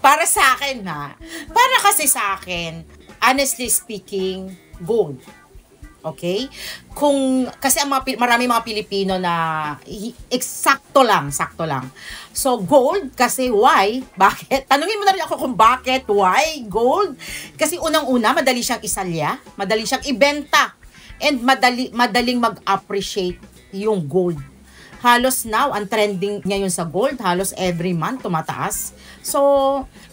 Para sa akin ha. Para kasi sa akin, honestly speaking, gold. Okay? Kung kasi ang marami mga Pilipino na sakto lang. So gold kasi why? Bakit? Tanungin mo na rin ako kung bakit, why gold? Kasi unang-una madali siyang isalya, madali siyang ibenta, and madaling mag-appreciate yung gold. Halos now, ang trending ngayon sa gold, halos every month tumataas. So,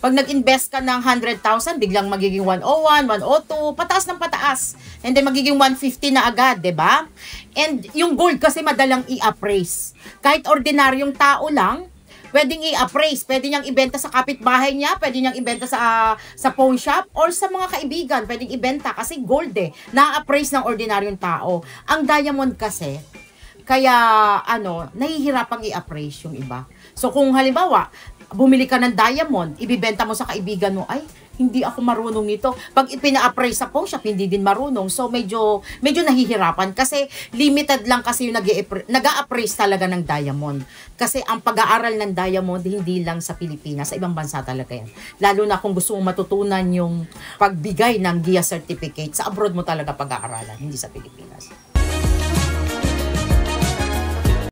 pag nag-invest ka ng 100,000, biglang magiging 101, 102, pataas ng pataas. And then magiging 150 na agad, 'di ba? And yung gold kasi madalang i-appraise. Kahit ordinaryong tao lang, pwedeng i-appraise, pwede niyang ibenta sa kapitbahay niya, pwede niyang ibenta sa pawn shop, or sa mga kaibigan, pwedeng ibenta kasi gold na-appraise ng ordinaryong tao. Ang diamond kasi, kaya nahihirapang i-appraise yung iba. So kung halimbawa, bumili ka ng diamond, ibibenta mo sa kaibigan mo, ay, hindi ako marunong ito. Pag ipina-appraise sa pawn shop, hindi din marunong. So medyo nahihirapan kasi limited lang kasi yung nag-a-appraise talaga ng diamond. Kasi ang pag-aaral ng diamond, hindi lang sa Pilipinas, sa ibang bansa talaga yan. Lalo na kung gusto mong matutunan yung pagbigay ng GIA certificate, sa abroad mo talaga pag-aaralan, hindi sa Pilipinas.